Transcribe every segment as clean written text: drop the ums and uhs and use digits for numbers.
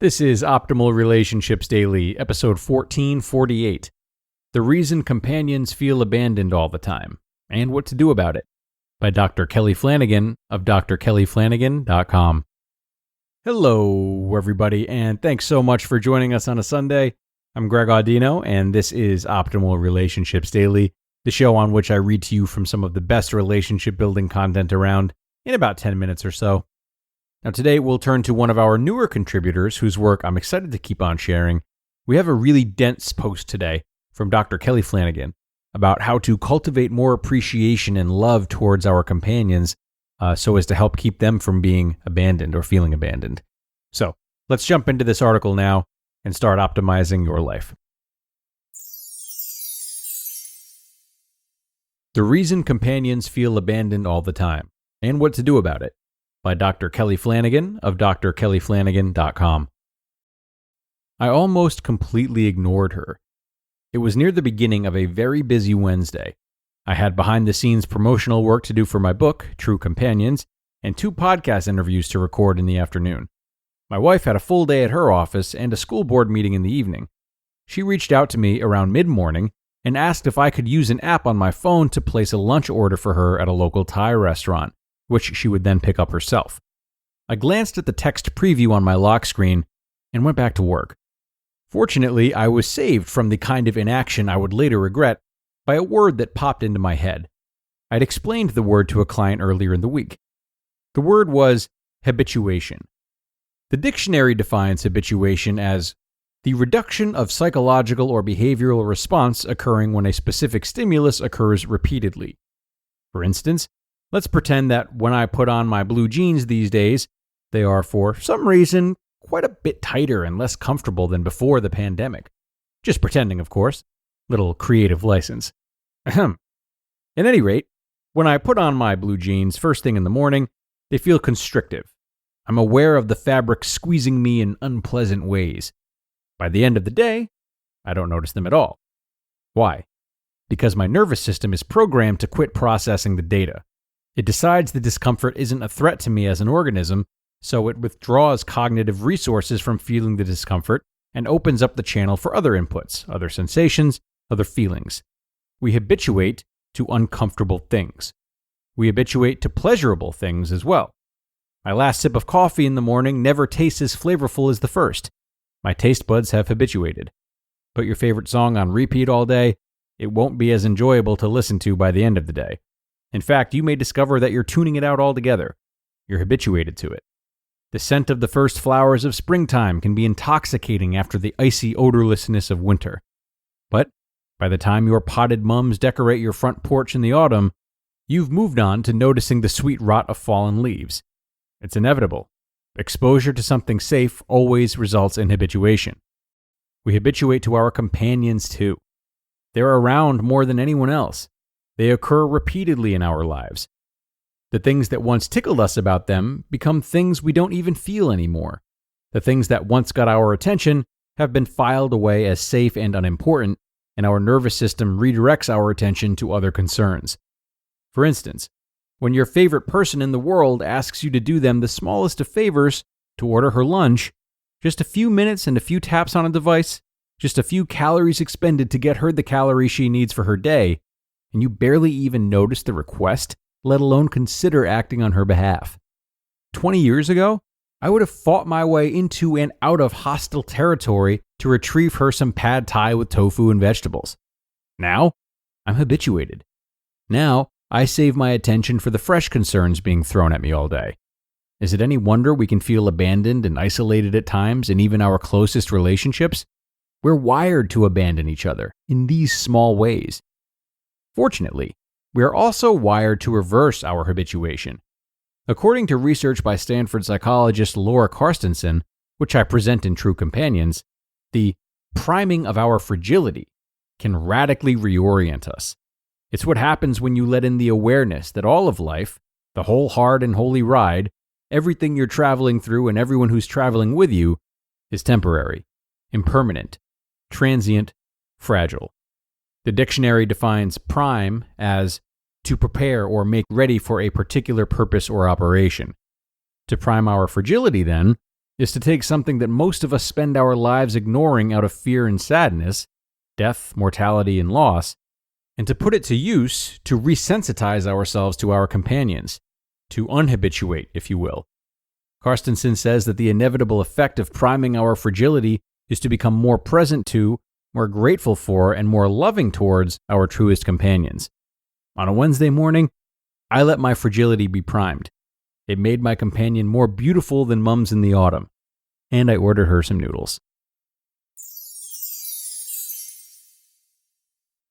This is Optimal Relationships Daily, episode 1448. The Reason Companions Feel Abandoned All the Time, and What to Do About It, by Dr. Kelly Flanigan of drkellyflanigan.com. Hello, everybody, and thanks so much for joining us on a Sunday. I'm Greg Audino, and this is Optimal Relationships Daily, the show on which I read to you from some of the best relationship-building content around in about 10 minutes or so. Now today we'll turn to one of our newer contributors whose work I'm excited to keep on sharing. We have a really dense post today from Dr. Kelly Flanigan about how to cultivate more appreciation and love towards our companions so as to help keep them from being abandoned or feeling abandoned. So let's jump into this article now and start optimizing your life. The Reason Companions Feel Abandoned All the Time, and What to Do About It, by Dr. Kelly Flanigan of drkellyflanigan.com. I almost completely ignored her. It was near the beginning of a very busy Wednesday. I had behind-the-scenes promotional work to do for my book, True Companions, and 2 podcast interviews to record in the afternoon. My wife had a full day at her office and a school board meeting in the evening. She reached out to me around mid-morning and asked if I could use an app on my phone to place a lunch order for her at a local Thai restaurant, which she would then pick up herself. I glanced at the text preview on my lock screen and went back to work. Fortunately, I was saved from the kind of inaction I would later regret by a word that popped into my head. I'd explained the word to a client earlier in the week. The word was habituation. The dictionary defines habituation as the reduction of psychological or behavioral response occurring when a specific stimulus occurs repeatedly. For instance, let's pretend that when I put on my blue jeans these days, they are for some reason quite a bit tighter and less comfortable than before the pandemic. Just pretending, of course. Little creative license. Ahem. At any rate, when I put on my blue jeans first thing in the morning, they feel constrictive. I'm aware of the fabric squeezing me in unpleasant ways. By the end of the day, I don't notice them at all. Why? Because my nervous system is programmed to quit processing the data. It decides the discomfort isn't a threat to me as an organism, so it withdraws cognitive resources from feeling the discomfort and opens up the channel for other inputs, other sensations, other feelings. We habituate to uncomfortable things. We habituate to pleasurable things as well. My last sip of coffee in the morning never tastes as flavorful as the first. My taste buds have habituated. Put your favorite song on repeat all day, it won't be as enjoyable to listen to by the end of the day. In fact, you may discover that you're tuning it out altogether. You're habituated to it. The scent of the first flowers of springtime can be intoxicating after the icy odorlessness of winter. But by the time your potted mums decorate your front porch in the autumn, you've moved on to noticing the sweet rot of fallen leaves. It's inevitable. Exposure to something safe always results in habituation. We habituate to our companions too. They're around more than anyone else. They occur repeatedly in our lives. The things that once tickled us about them become things we don't even feel anymore. The things that once got our attention have been filed away as safe and unimportant, and our nervous system redirects our attention to other concerns. For instance, when your favorite person in the world asks you to do them the smallest of favors, to order her lunch, just a few minutes and a few taps on a device, just a few calories expended to get her the calories she needs for her day, and you barely even notice the request, let alone consider acting on her behalf. 20 years ago, I would have fought my way into and out of hostile territory to retrieve her some pad thai with tofu and vegetables. Now, I'm habituated. Now, I save my attention for the fresh concerns being thrown at me all day. Is it any wonder we can feel abandoned and isolated at times in even our closest relationships? We're wired to abandon each other in these small ways. Fortunately, we are also wired to reverse our habituation. According to research by Stanford psychologist Laura Carstensen, which I present in True Companions, the priming of our fragility can radically reorient us. It's what happens when you let in the awareness that all of life, the whole hard and holy ride, everything you're traveling through and everyone who's traveling with you, is temporary, impermanent, transient, fragile. The dictionary defines prime as to prepare or make ready for a particular purpose or operation. To prime our fragility, then, is to take something that most of us spend our lives ignoring out of fear and sadness, death, mortality, and loss, and to put it to use to resensitize ourselves to our companions, to unhabituate, if you will. Carstensen says that the inevitable effect of priming our fragility is to become more present to, more grateful for, and more loving towards our truest companions. On a Wednesday morning, I let my fragility be primed. It made my companion more beautiful than mums in the autumn, and I ordered her some noodles.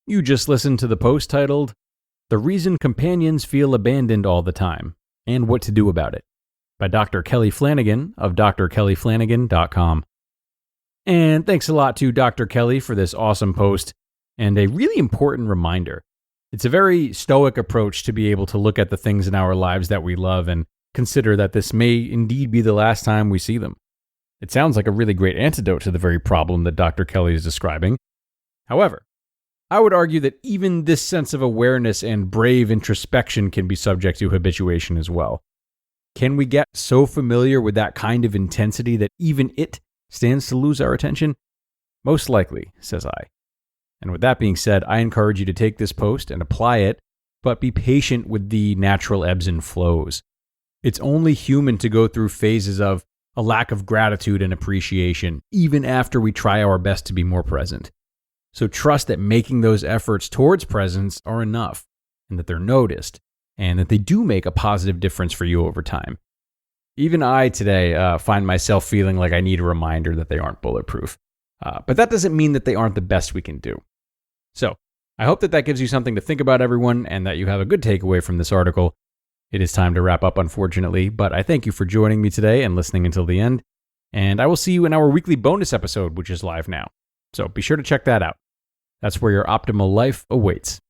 You just listened to the post titled, "The Reason Companions Feel Abandoned All the Time, and What to Do About It," by Dr. Kelly Flanigan of drkellyflanigan.com. And thanks a lot to Dr. Kelly for this awesome post, and a really important reminder. It's a very stoic approach to be able to look at the things in our lives that we love and consider that this may indeed be the last time we see them. It sounds like a really great antidote to the very problem that Dr. Kelly is describing. However, I would argue that even this sense of awareness and brave introspection can be subject to habituation as well. Can we get so familiar with that kind of intensity that even it stands to lose our attention? Most likely, says I. And with that being said, I encourage you to take this post and apply it, but be patient with the natural ebbs and flows. It's only human to go through phases of a lack of gratitude and appreciation, even after we try our best to be more present. So trust that making those efforts towards presence are enough, and that they're noticed, and that they do make a positive difference for you over time. Even I today find myself feeling like I need a reminder that they aren't bulletproof. But that doesn't mean that they aren't the best we can do. So I hope that gives you something to think about, everyone, and that you have a good takeaway from this article. It is time to wrap up, unfortunately, but I thank you for joining me today and listening until the end. And I will see you in our weekly bonus episode, which is live now. So be sure to check that out. That's where your optimal life awaits.